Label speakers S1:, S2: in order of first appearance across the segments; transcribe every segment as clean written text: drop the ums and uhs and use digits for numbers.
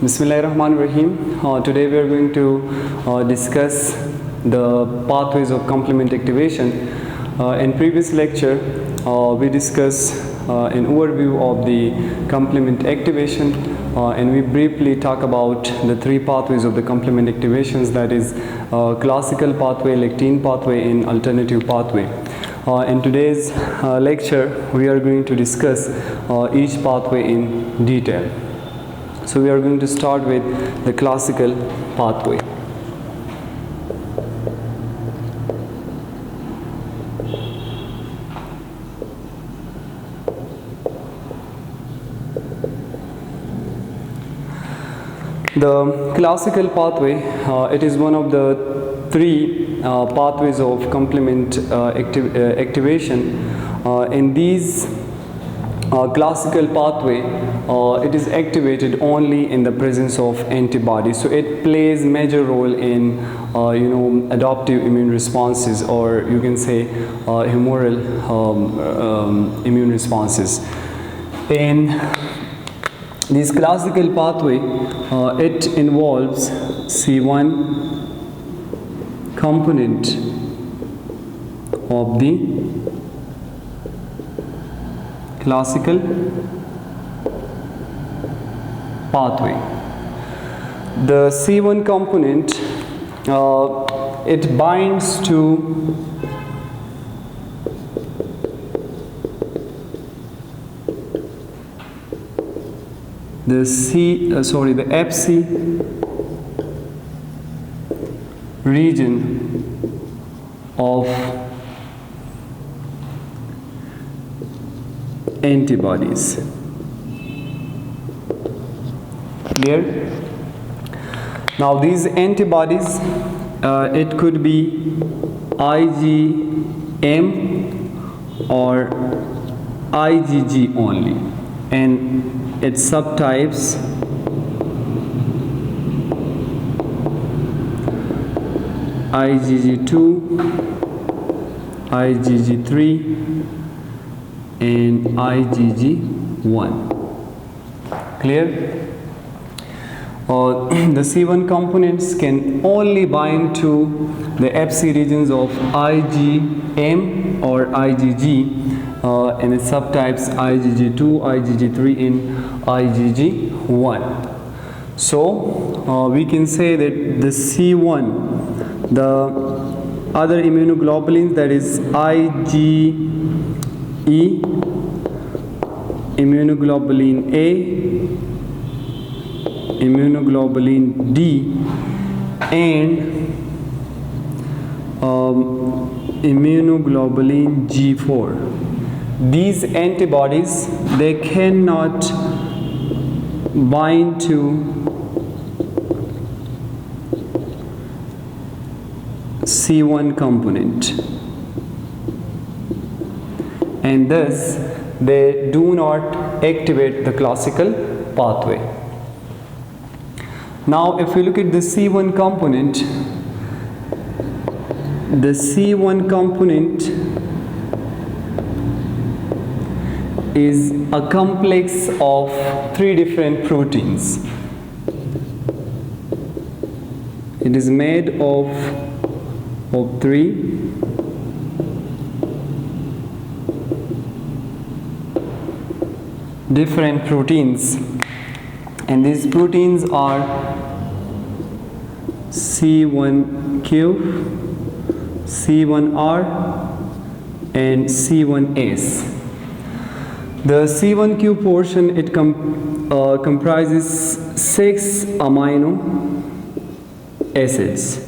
S1: Bismillahirrahmanirrahim. Today we are going to discuss the pathways of complement activation. In previous lecture, we discussed an overview of the complement activation, and we briefly talk about the three pathways of the complement activations, that is classical pathway, lectin pathway, and alternative pathway. In today's lecture, we are going to discuss each pathway in detail. So we are going to start with the classical pathway. The classical pathway, it is one of the three pathways of complement activation. In these classical pathway, it is activated only in the presence of antibodies. So it plays major role in adaptive immune responses, or you can say humoral immune responses. In this classical pathway, it involves C1 component of the classical pathway. The C1 component, it binds to the Fc region of antibodies. Clear? Now these antibodies, it could be IgM or IgG only, and its subtypes IgG2, IgG3 and IgG1. Clear? The C1 components can only bind to the Fc regions of IgM or IgG, and its subtypes IgG2, IgG3 and IgG1. So we can say that the C1, the other immunoglobulins, that is IgE, immunoglobulin A, immunoglobulin D, and immunoglobulin G4. These antibodies, they cannot bind to C1 component, and thus they do not activate the classical pathway. Now if we look at the C1 component, the C1 component is a complex of three different proteins. It is made of three different proteins, and these proteins are C1q, C1r and C1s. The C1q portion, it comprises 6 amino acids,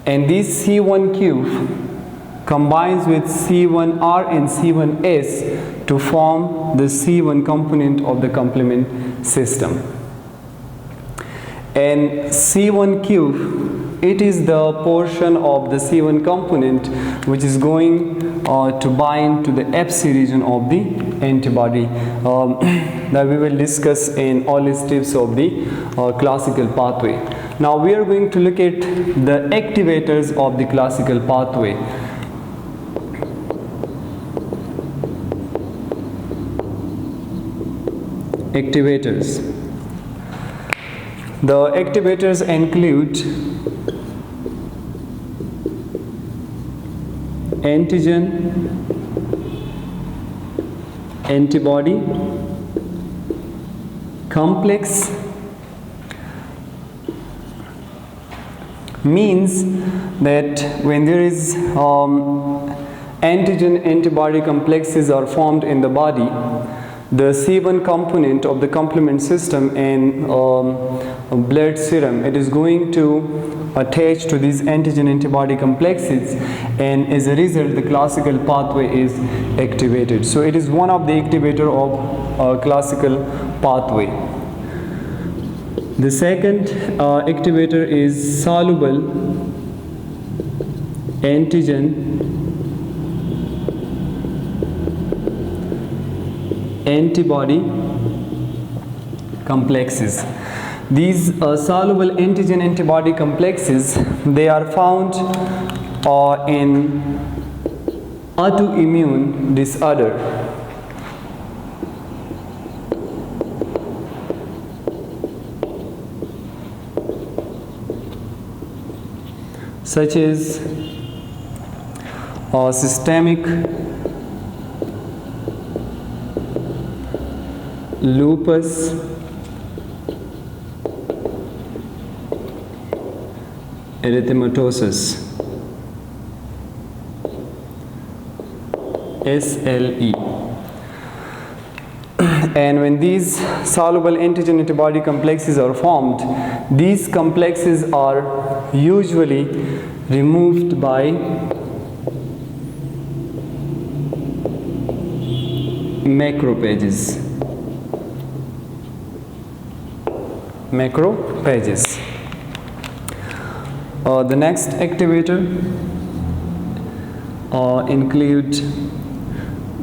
S1: and this C1q combines with C1r and C1s to form the C1 component of the complement system. And C1q, it is the portion of the C1 component which is going to bind to the Fc region of the antibody that we will discuss in all steps of the classical pathway. Now we are going to look at the activators of the classical pathway. Activators. The activators include antigen, antibody complex. Means that when there is antigen antibody complexes are formed in the body, the C1 component of the complement system in blood serum, it is going to attach to these antigen antibody complexes, and as a result the classical pathway is activated. So it is one of the activator of classical pathway. The second activator is soluble antigen antibody complexes. These soluble antigen antibody complexes, they are found in autoimmune disorder, such as systemic lupus, erythematosus, SLE. And when these soluble antigen antibody complexes are formed, these complexes are usually removed by macrophages. The next activator include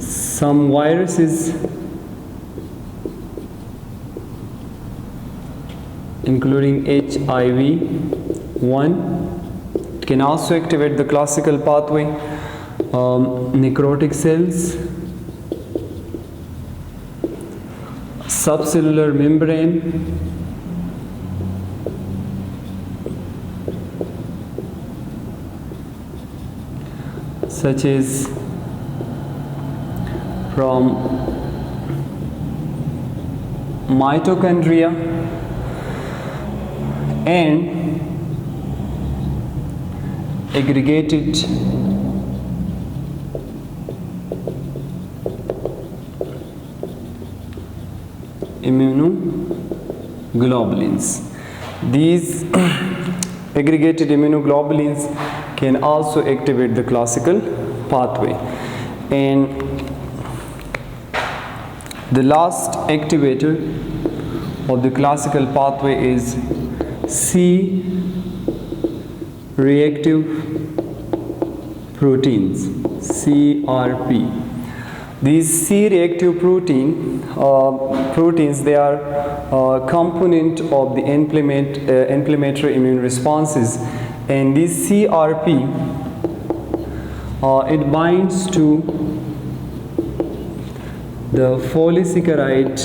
S1: some viruses, including HIV-1. It can also activate the classical pathway. Necrotic cells, subcellular membrane, such as from mitochondria and aggregated immunoglobulins. These aggregated immunoglobulins can also activate the classical pathway. And the last activator of the classical pathway is C-reactive proteins, CRP. These C-reactive proteins, they are a component of the inflammatory immune responses, and this CRP, it binds to the polysaccharide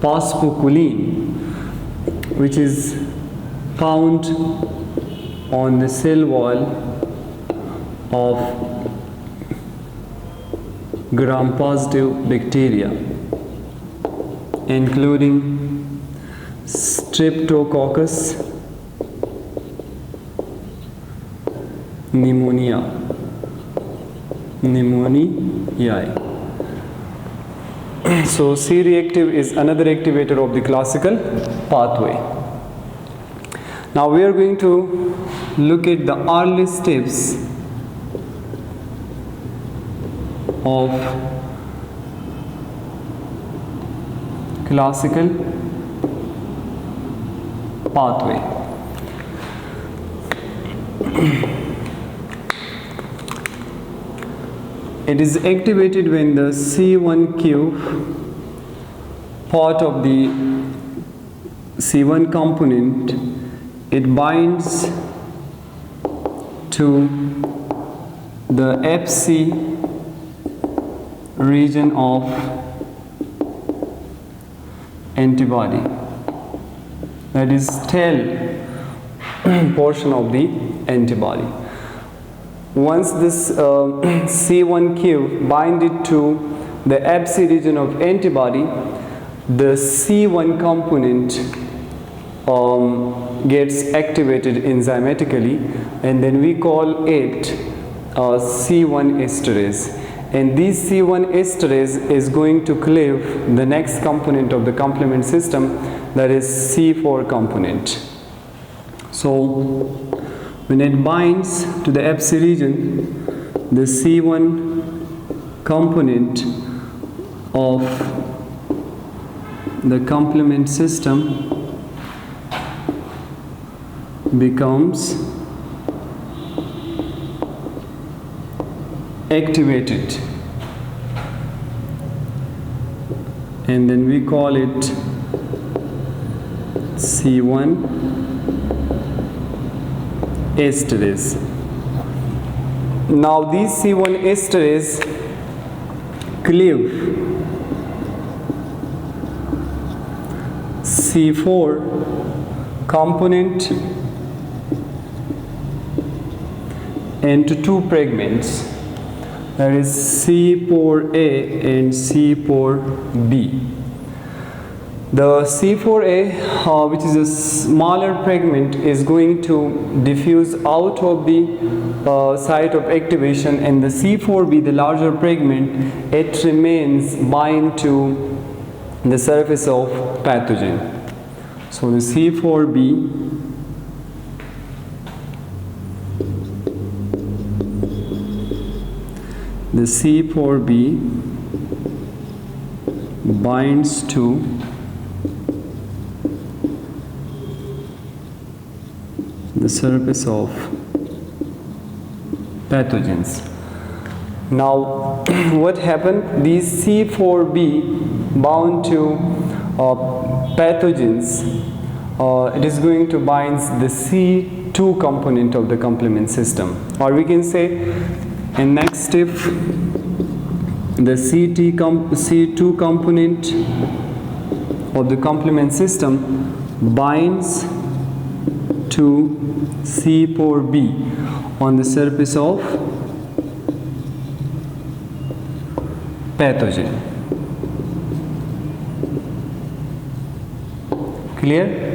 S1: phosphocholine, which is found on the cell wall of gram-positive bacteria, including Streptococcus pneumoniae. So C-reactive is another activator of the classical pathway. Now we are going to look at the early steps of classical pathway. It is activated when the C1q part of the C1 component, it binds to the FC region of antibody, that is tail portion of the antibody. Once this C1q binded to the Fc region of antibody, the C1 component gets activated enzymatically, and then we call it C1 esterase. And this C1 esterase is going to cleave the next component of the complement system, that is C4 component. So when it binds to the Fc region, the C1 component of the complement system becomes activated, and then we call it C1 esterase. Now these C1 esterase cleave C4 component into two fragments, that is C4a and C4b. The C4a, which is a smaller fragment, is going to diffuse out of the site of activation, and the C4b, the larger fragment, it remains bind to the surface of pathogen. So the C4b binds to the surface of pathogens. Now what happened? These C4b bound to pathogens, it is going to bind the C2 component of the complement system, or we can say in next step the C2 component of the complement system binds to C4b on the surface of pathogen. Clear?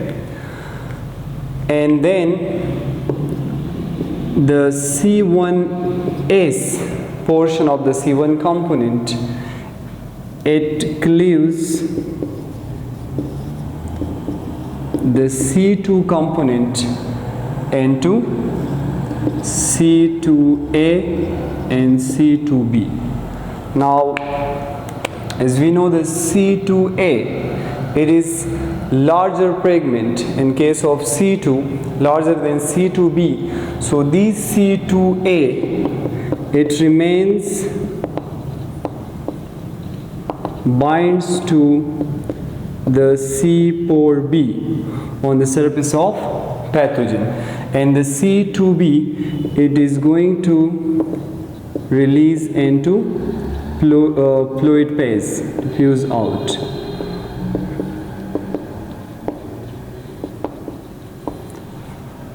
S1: And then the C1s portion of the C1 component, it cleaves the C2 component into C2a and C2b. Now as we know, the C2a, it is larger fragment in case of C2, larger than C2b. So this C2a, it remains binds to the C4b on the surface of pathogen, and the C2b, it is going to release into fluid phase, diffuse out.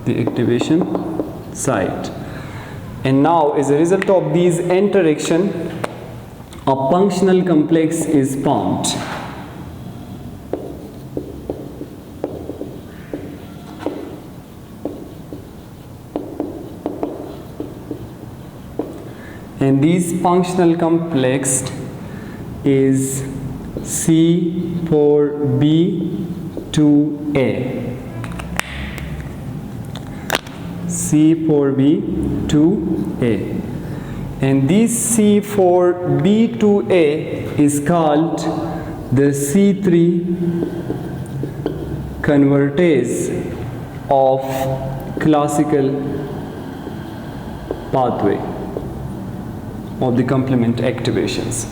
S1: The activation site. And now as a result of these interaction, a functional complex is formed. And this functional complex is C4b2a. C4b2a. And this C4b2a is called the C3 convertase of classical pathway of the complement activations.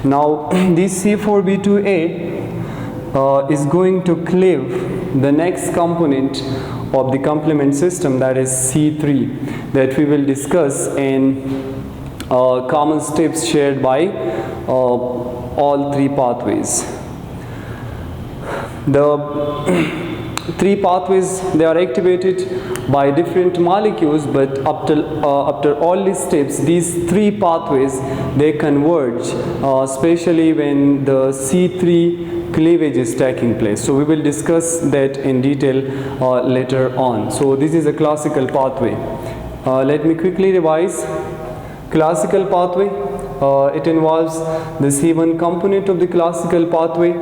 S1: Now this C4b2a is going to cleave the next component of the complement system, that is C3, that we will discuss in common steps shared by all three pathways. The three pathways, they are activated by different molecules, but after all these steps, these three pathways, they converge, especially when the C3 cleavage is taking place. So we will discuss that in detail later on. So this is a classical pathway. Let me quickly revise. Classical pathway, it involves the C1 component of the classical pathway.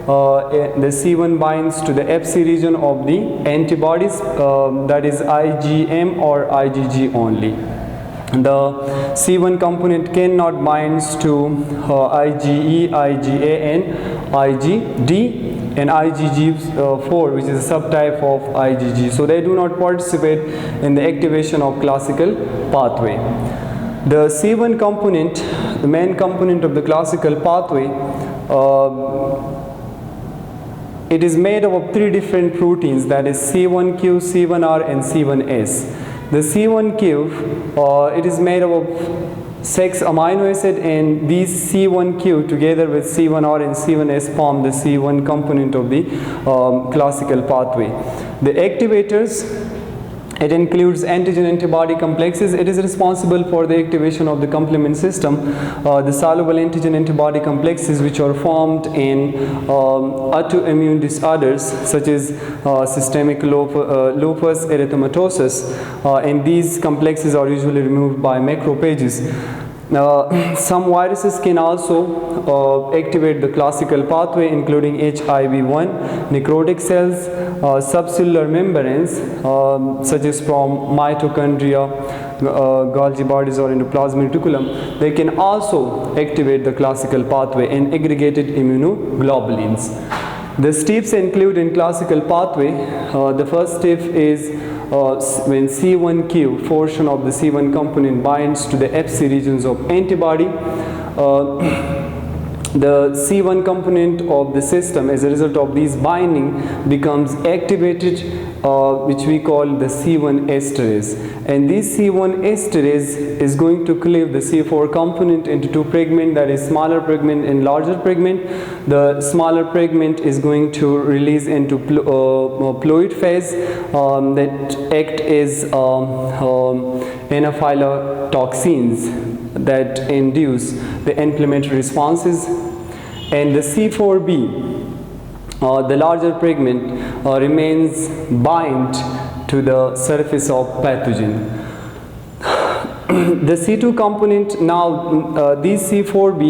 S1: The C1 binds to the Fc region of the antibodies, that is IgM or IgG only. The C1 component cannot bind to IgE, IgA and IgD and IgG4, which is a subtype of IgG. So they do not participate in the activation of classical pathway. The C1 component, the main component of the classical pathway, it is made up of three different proteins, that is C1q, C1r and C1s. The C1q, it is made up of 6 amino acid, and these C1q together with C1r and C1s form the C1 component of the classical pathway. The activators, it includes antigen antibody complexes. It is responsible for the activation of the complement system. The soluble antigen antibody complexes, which are formed in autoimmune disorders such as systemic lupus erythematosus, and these complexes are usually removed by macrophages. Some viruses can also activate the classical pathway, including HIV-1, necrotic cells, subcellular membranes such as from mitochondria, Golgi bodies or endoplasmic reticulum. They can also activate the classical pathway and aggregated immunoglobulins. The steps include in classical pathway, the first step is when C1q portion of the C1 component binds to the Fc regions of antibody, the C1 component of the system, as a result of these binding, becomes activated, which we call the C1 esterase. And this C1 esterase is going to cleave the C4 component into two fragments, that is smaller fragment and larger fragment. The smaller fragment is going to release into ploid phase that act as anaphylatoxins that induce the inflammatory responses, and the C4b, the larger fragment, remains bind to the surface of pathogen. The C2 component, now this C4b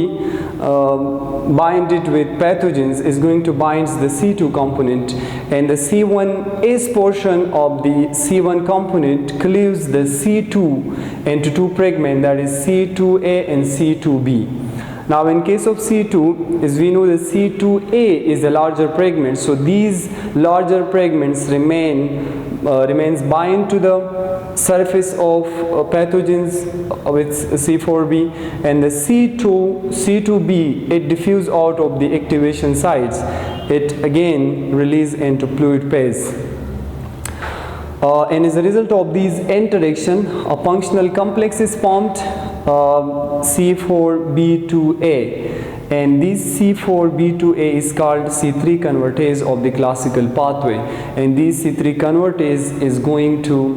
S1: binded with pathogens is going to bind the C2 component, and the C1s portion of the C1 component cleaves the C2 into two fragments, that is C2a and C2b. Now in case of C2, as we know, the C2a is a larger fragment, so these larger fragments remains bind to the surface of pathogens with C4b, and the C2b, it diffuse out of the activation sites. It again release into fluid phase. And as a result of these interaction, a functional complex is formed, C4b2a, and this C4b2a is called C3 convertase of the classical pathway, and this C3 convertase is going to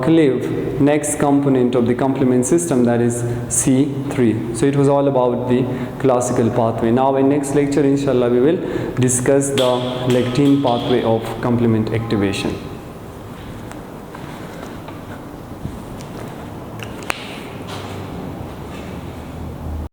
S1: cleave next component of the complement system, that is C3. So it was all about the classical pathway. Now in next lecture, inshallah, we will discuss the lectin pathway of complement activation.